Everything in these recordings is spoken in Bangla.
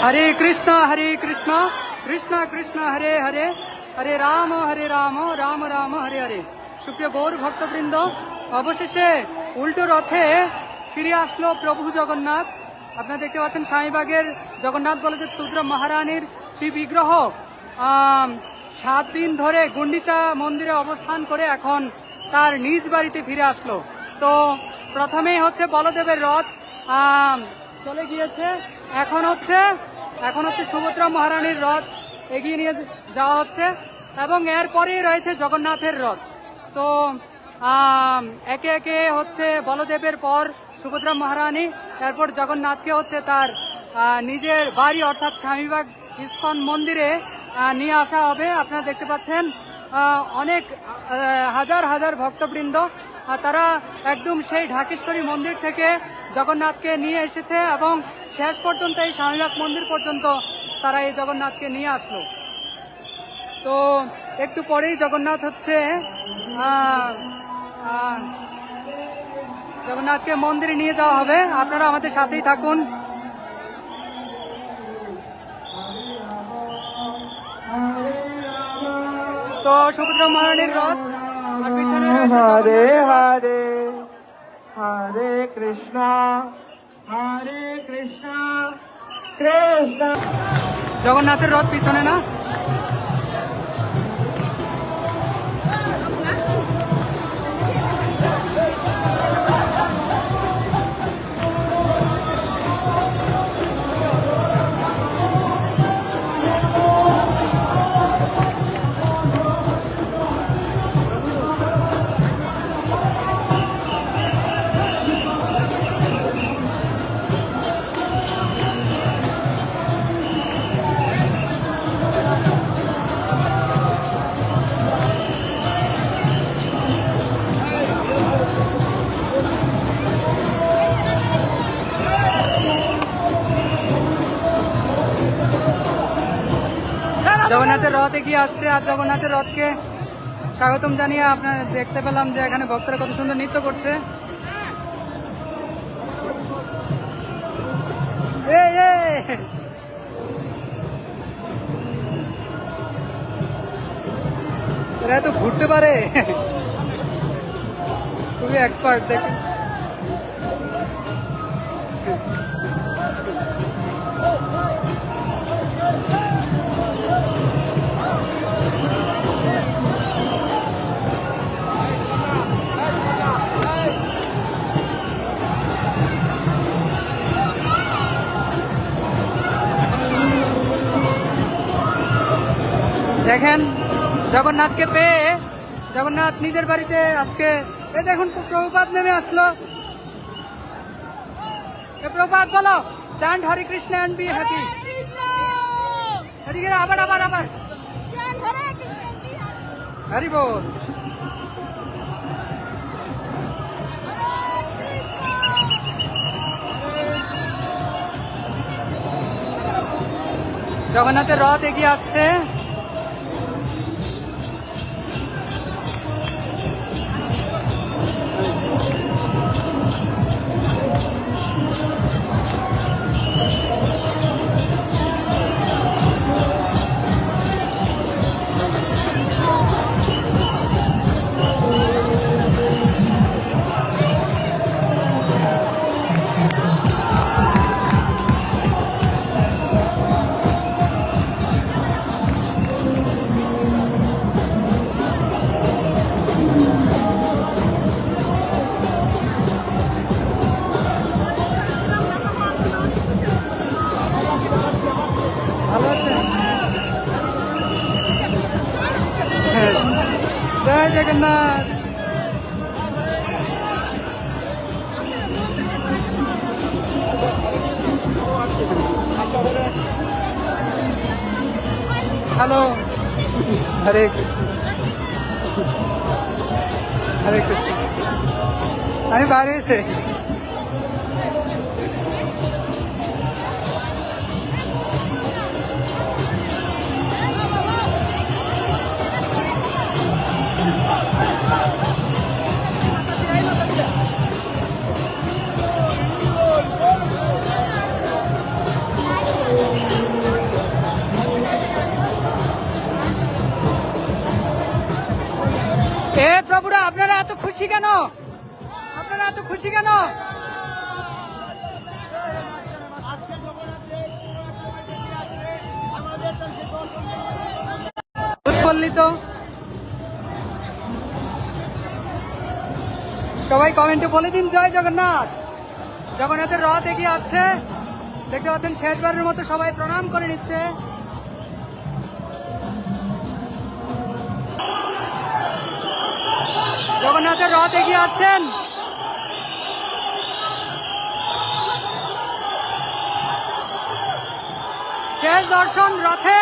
হরে কৃষ্ণ কৃষ্ণ কৃষ্ণ হরে হরে, হরে রাম রাম রাম হরে হরে। সুপ্রিয় গৌর ভক্তবৃন্দ, অবশেষে উল্টো রথে ফিরে আসলো প্রভু জগন্নাথ। আপনারা দেখতে পাচ্ছেন স্বামীবাগের জগন্নাথ বলদেব সুভদ্রা মহারানীর শ্রী বিগ্রহ 7 দিন ধরে গুন্ডিচা মন্দিরে অবস্থান করে এখন তার নিজ বাড়িতে ফিরে আসলো। তো প্রথমেই হচ্ছে বলদেবের রথ চলে গিয়েছে, এখন হচ্ছে সুভদ্রা মহারানীর রথ এগিয়ে নিয়ে যাওয়া হচ্ছে এবং এরপরেই রয়েছে জগন্নাথের রথ। তো একে একে হচ্ছে বলদেবের পর সুভদ্রা মহারানী, এরপর জগন্নাথকে হচ্ছে তার নিজের বাড়ি অর্থাৎ স্বামীবাগ ইস্কন মন্দিরে নিয়ে আসা হবে। আপনারা দেখতে পাচ্ছেন অনেক হাজার হাজার ভক্তবৃন্দ, তারা একদম সেই ঢাকেশ্বরী মন্দির থেকে জগন্নাথকে নিয়ে এসেছে এবং শেষ পর্যন্ত এই স্বামীবাগ মন্দির পর্যন্ত তারা এই জগন্নাথকে নিয়ে আসলো। তো একটু পরেই জগন্নাথ হচ্ছে জগন্নাথকে মন্দিরে নিয়ে যাওয়া হবে। আপনারা আমাদের সাথেই থাকুন। তো সুভদ্রা মহারানীর রথ আর পিছনে হরে হরে হরে কৃষ্ণ কৃষ্ণ জগন্নাথের রথ পিছনে না। জগন্নাথের রথ এগিয়ে আসছে আর জগন্নাথের রথকে স্বাগতম জানিয়ে আপনারা দেখতে পেলাম যে এখানে ভক্তরা কত সুন্দর নৃত্য করছে। এরা তো ঘুরতে পারে, খুবই এক্সপার্ট। দেখেন দেখেন জগন্নাথকে পেয়ে জগন্নাথ নিজের বাড়িতে আজকে দেখুন প্রভুপাদ নেমে আসলো। প্রভুপাদ বলো চান্ড হরে কৃষ্ণ এন্ড বি হ্যাপি। এদিকে আবার হরি বল। জগন্নাথের রথ এগিয়ে আসছে। জয় জগন্নাথ। হ্যালো, হরে কৃষ্ণ হরে কৃষ্ণ। আমি বাইরে খুশি কেন? আপনারা এত খুশি কেন? উৎফুল্লিত সবাই কমেন্টে বলে দিন জয় জগন্নাথ। জগন্নাথের রথ এগিয়ে আসছে, দেখতে পাচ্ছেন শেষবারের মতো সবাই প্রণাম করে নিচ্ছে। জগন্নাথের রথ এগিয়ে আসছেন। শেষ দর্শন রথে।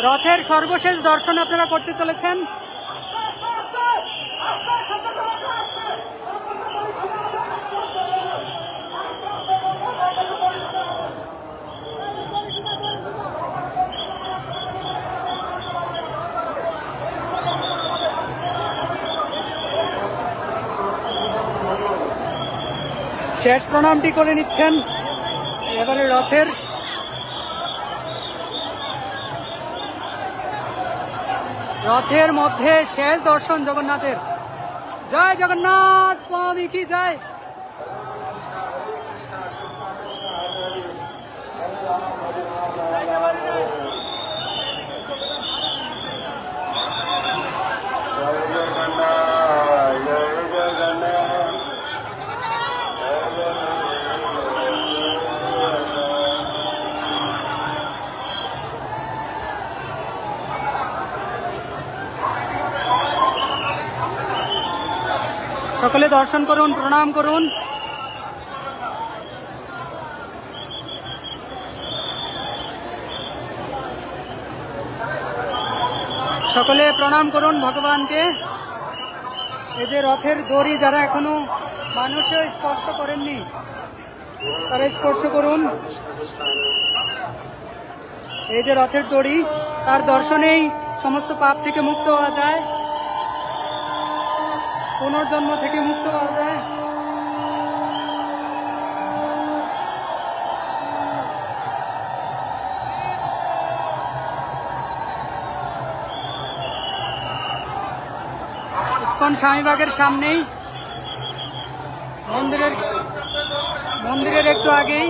রথের সর্বশেষ দর্শন আপনারা করতে চলেছেন। শেষ প্রণামটি করে নিচ্ছেন। এবারে রথের মধ্যে শেষ দর্শন জগন্নাথের। জয় জগন্নাথ স্বামী কি জয়। সকলে দর্শন করুন, প্রণাম করুন। সকলে প্রণাম করুন ভগবানকে। এই যে রথের দড়ি যারা এখনো মানুষও স্পর্শ করেননি তারা স্পর্শ করুন। এই যে রথের দড়ি, তার দর্শনেই সমস্ত পাপ থেকে মুক্ত হওয়া যায়, পুনর্জন্ম থেকে মুক্ত হওয়া যায়। ইসকন স্বামীবাগের সামনেই, মন্দিরের একটু আগেই।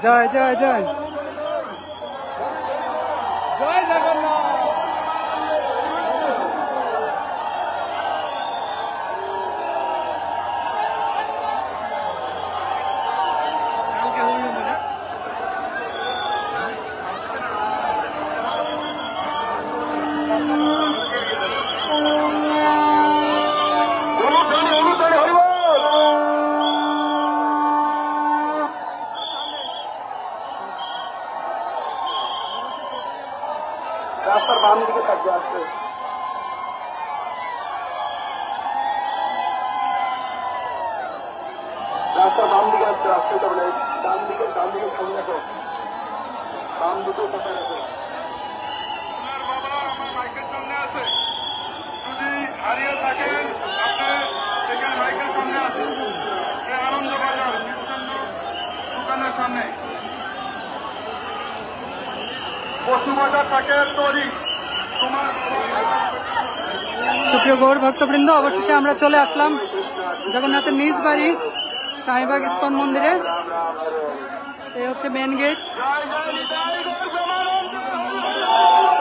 জয় জয় জয় জয় জগন্নাথ। রাস্তার বাম দিকে থাকবে আসছে। রাস্তার বাম দিকে আসছে, রাস্তায় যাবে ডান দিকে সামনে রাখো, বাম দুটো কথা রাখো। বাবা আমার মাইকের সামনে আছে, যদি হারিয়ে থাকেন আপনি সেখানে মাইকের সামনে আছে, আনন্দ বাজার দোকানের সামনে পশু বাজার থাকে তৈরি। সুপ্রিয় গৌর ভক্তবৃন্দ, অবশেষে আমরা চলে আসলাম জগন্নাথের নিজ বাড়ি শাহীবাগ ইস্কন মন্দিরে। এই হচ্ছে মেন গেট।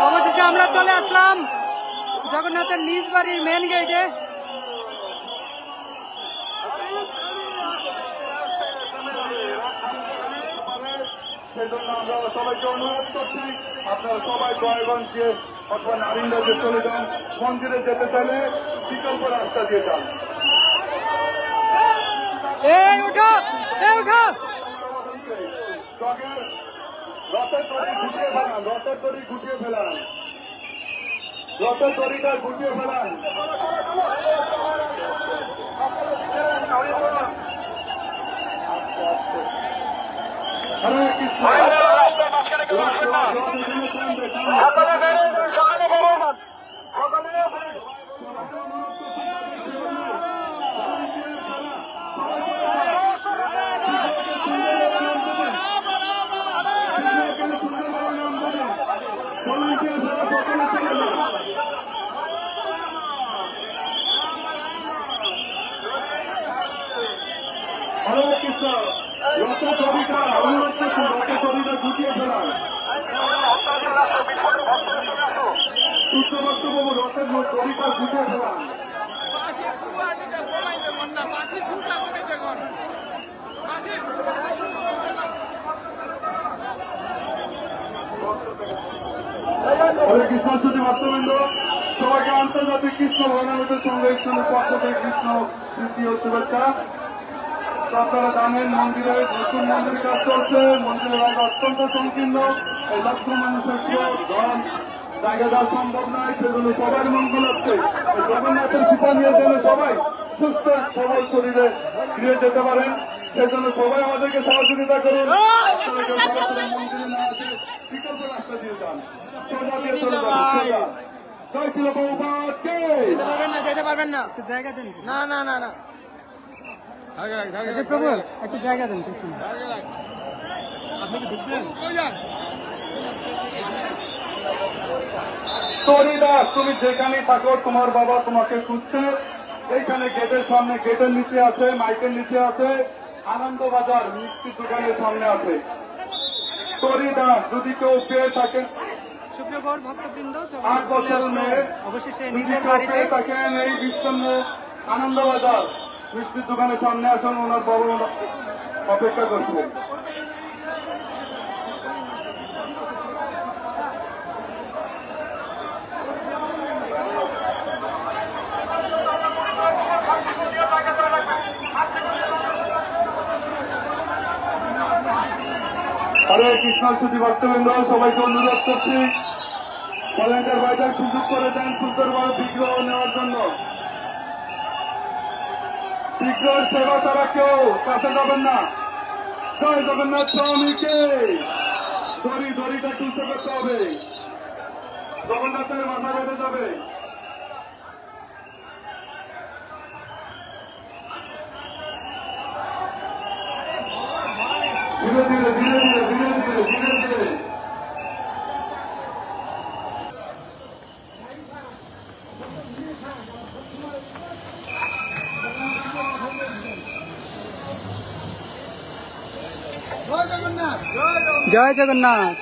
অবশেষে আমরা চলে আসলাম জগন্নাথের নিজ বাড়ির মেন গেটে। সেজন্য আমরা সবাইকে অনুরোধ করছি, আপনারা সবাই জয়গঞ্জকে অথবা নারিন্দাতে চলে যান। মন্দিরে যেতে চাইলে বিকল্প রাস্তা দিয়ে যান। এই উঠো, এই উঠো। রথের দড়ি গুটিয়ে ফেলান, রথের দড়ি গুটিয়ে ফেলান, রথের দড়িটা গুটিয়ে ফেলান। হরে কৃষ্ণ। হরে কৃষ্ণ। রথের দড়িটা অনুরোধ করছি, রথের দড়িটা গুটিয়ে ফেলান। সূর্যবর্তবাবু রথের দড়িটা গুটিয়ে ফেলান। হরে কৃষ্ণ শ্রুতি ভক্তবৃন্দ, সবাইকে আন্তর্জাতিক কৃষ্ণ ভগবানের সঙ্গে পক্ষ থেকে কৃষ্ণ তৃতীয় শুভেচ্ছা। আপনারা জানেন মন্দিরে নতুন মন্দির কাজ চলছে, মন্দিরের আগে অত্যন্ত সংকীর্ণ, এই লক্ষ মানুষের ধন জায়গা দেওয়া সম্ভব নয়, সেজন্য সবার মঙ্গল হচ্ছে। জগন্নাথের কৃপা নিয়ে যেন সবাই সুস্থ সবল শরীরে ফিরে যেতে পারেন, সেজন্য সবাই আমাদেরকে সহযোগিতা করুন। মন্দিরে না আসে বিকল্প রাস্তা দিয়ে যান, সোজা দিয়ে চলে যান, সোজা। জয় শিল বহুপাতকে। যেতে পারবেন না, একটু জায়গা দেন। না না না না, আচ্ছা প্রভু একটু জায়গা দেন পিছনে। আপনি কি ঢুকবেন? তরি দাস, তুমি যেখানে থাকো তোমার বাবা তোমাকে খুঁজছে। এইখানে গেটের সামনে, গেটের নিচে আছে, মাইকের নিচে আছে, আনন্দ বাজার মিষ্টির দোকানের সামনে আছে। তরিদান যদি কেউ পেয়ে থাকেন, সুপ্রিয় গৌর ভক্তবৃন্দ 8 জগন্নাথ চলে বছরের আসলো মেয়ে অবশেষে যদি নিজের কেউ বাড়িতে। পেয়ে থাকেন এই বিস্তীর্ণ আনন্দবাজার মিষ্টির দোকানের সামনে আসুন, ওনার বাবা অপেক্ষা করছেন। হরে কৃষ্ণ সুধী ভক্তবৃন্দ, সবাইকে অনুরোধ করছি ভলেন্টিয়ার ভাইদের সুযোগ করে দেন সুন্দরভাবে বিগ্রহ নেওয়ার জন্য। বিগ্রহের সেবা ছাড়া কেউ কাছে যাবেন না। জয় জগন্নাথ স্বামীকে। দড়িটা টুলতে করতে হবে, জগন্নাথের মাথা বেঁধে যাবে। ধীরে ধীরে ধীরে ধীরে ধীরে ধীরে ধীরে ধীরে। জয় জগন্নাথ।